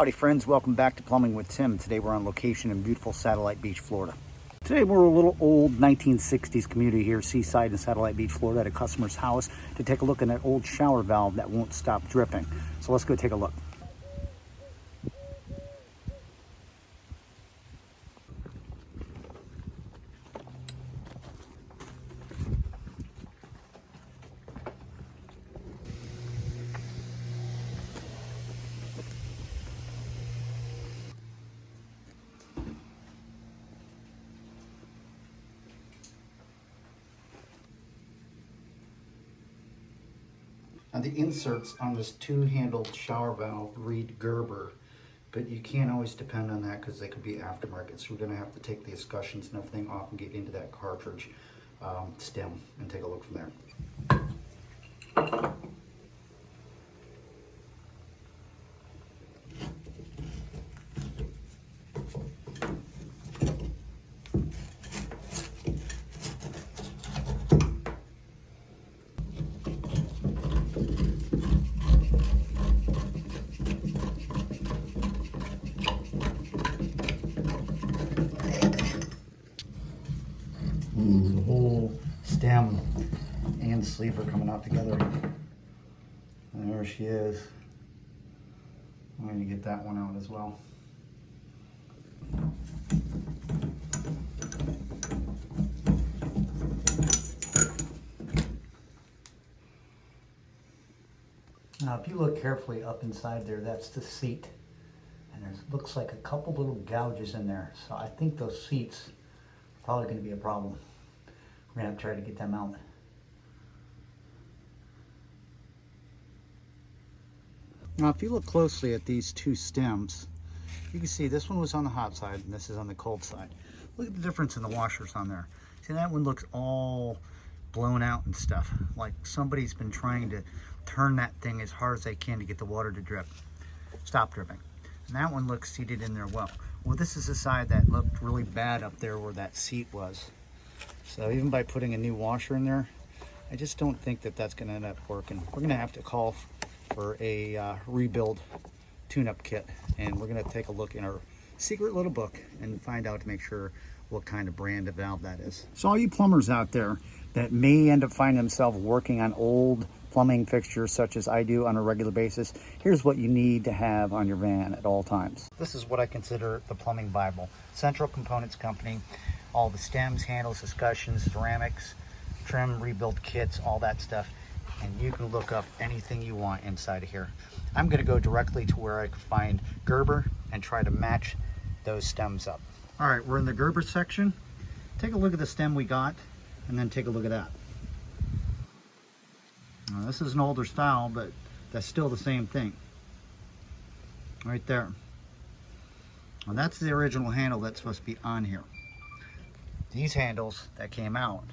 Howdy friends, welcome back to Plumbing with Tim. Today we're on location in beautiful Satellite Beach, Florida. Today we're a little old 1960s community here, seaside in Satellite Beach, Florida, at a customer's house to take a look at an old shower valve that won't stop dripping. So let's go take a look. Now the inserts on this two-handled shower valve read Gerber, but you can't always depend on that because they could be aftermarket. So we're going to have to take the escutcheons and everything off and get into that cartridge stem and take a look from there. The whole stem and sleeve are coming out together. And there she is. I'm going to get that one out as well. Now if you look carefully up inside there, that's the seat. And there looks like a couple little gouges in there. So I think those seats are probably going to be a problem. We're going to have to try to get them out. Now if you look closely at these two stems, you can see this one was on the hot side and this is on the cold side. Look at the difference in the washers on there. See, that one looks all blown out and stuff, like somebody's been trying to turn that thing as hard as they can to get the water to stop dripping. And that one looks seated in there well. Well, this is the side that looked really bad up there where that seat was. So even by putting a new washer in there, I just don't think that that's going to end up working. We're going to have to call for a rebuild tune-up kit, and we're going to take a look in our secret little book and find out to make sure what kind of brand of valve that is. So all you plumbers out there that may end up finding themselves working on old plumbing fixtures such as I do on a regular basis, here's what you need to have on your van at all times. This is what I consider the plumbing Bible. Central Components Company, all the stems, handles, escutcheons, ceramics, trim, rebuild kits, all that stuff. And you can look up anything you want inside of here. I'm going to go directly to where I can find Gerber and try to match those stems up. All right, we're in the Gerber section. Take a look at the stem we got and then take a look at that. Now, this is an older style, but that's still the same thing. Right there. Well, that's the original handle that's supposed to be on here. These handles that came out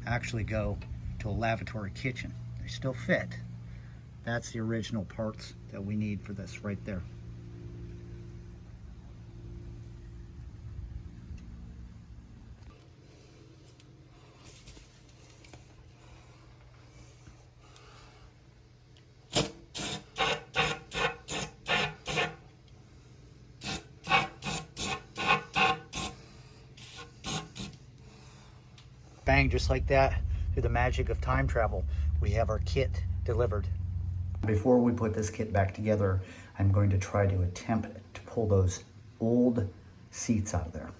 actually go to a lavatory kitchen. They still fit. That's the original parts that we need for this right there. Bang, just like that, through the magic of time travel, we have our kit delivered. Before we put this kit back together, I'm going to try to attempt to pull those old seats out of there.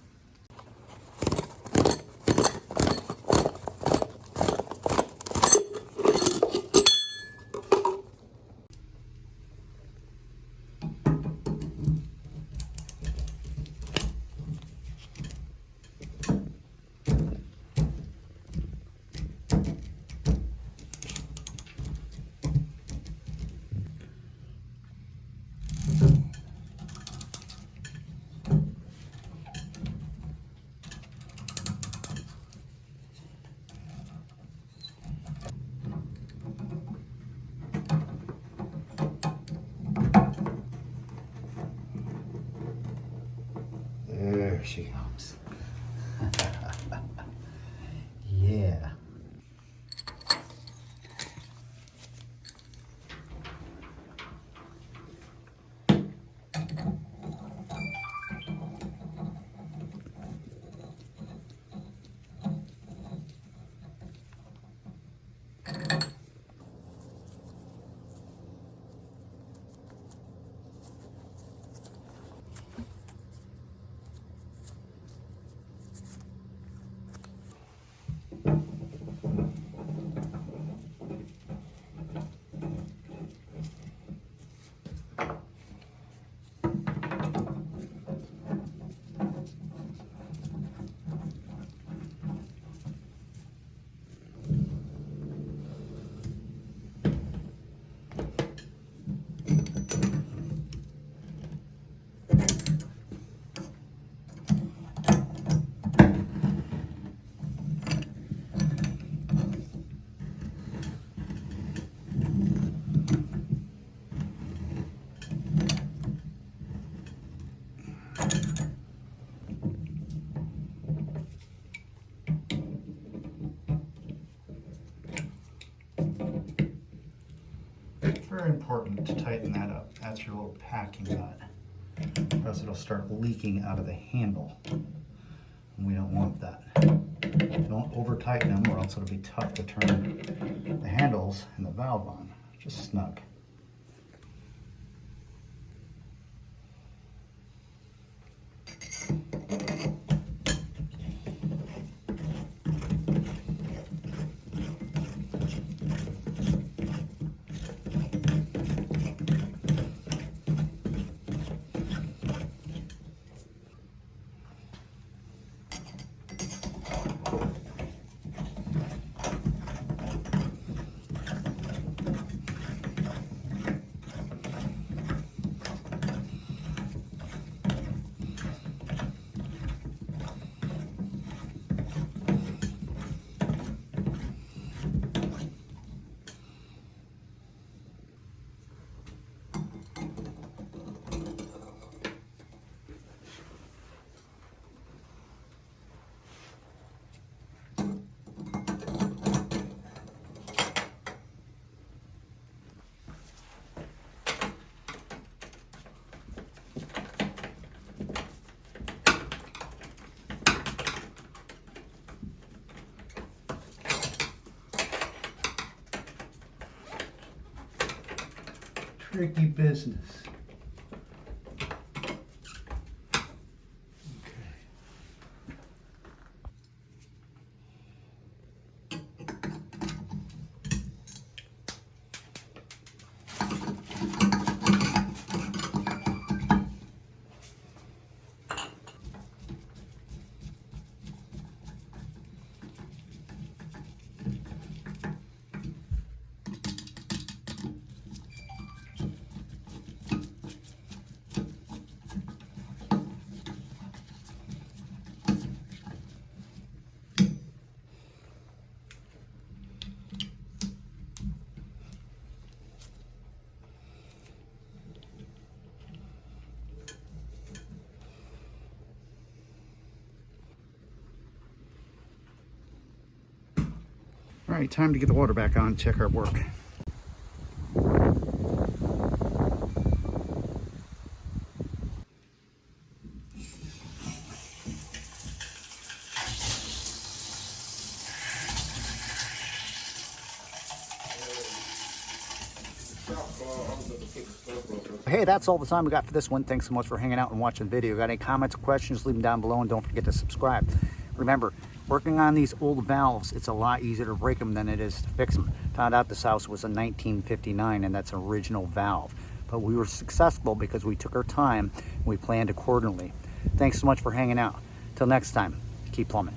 important to tighten that up. That's your little packing nut, or else it'll start leaking out of the handle. And we don't want that. Don't over tighten them, or else it'll be tough to turn the handles and the valve on. Just snug. Tricky business. All right, time to get the water back on and check our work. Hey, that's all the time we got for this one. Thanks so much for hanging out and watching the video. Got any comments or questions, leave them down below, and don't forget to subscribe. Remember, working on these old valves, it's a lot easier to break them than it is to fix them. Found out this house was a 1959, and that's an original valve. But we were successful because we took our time and we planned accordingly. Thanks so much for hanging out. Till next time, keep plumbing.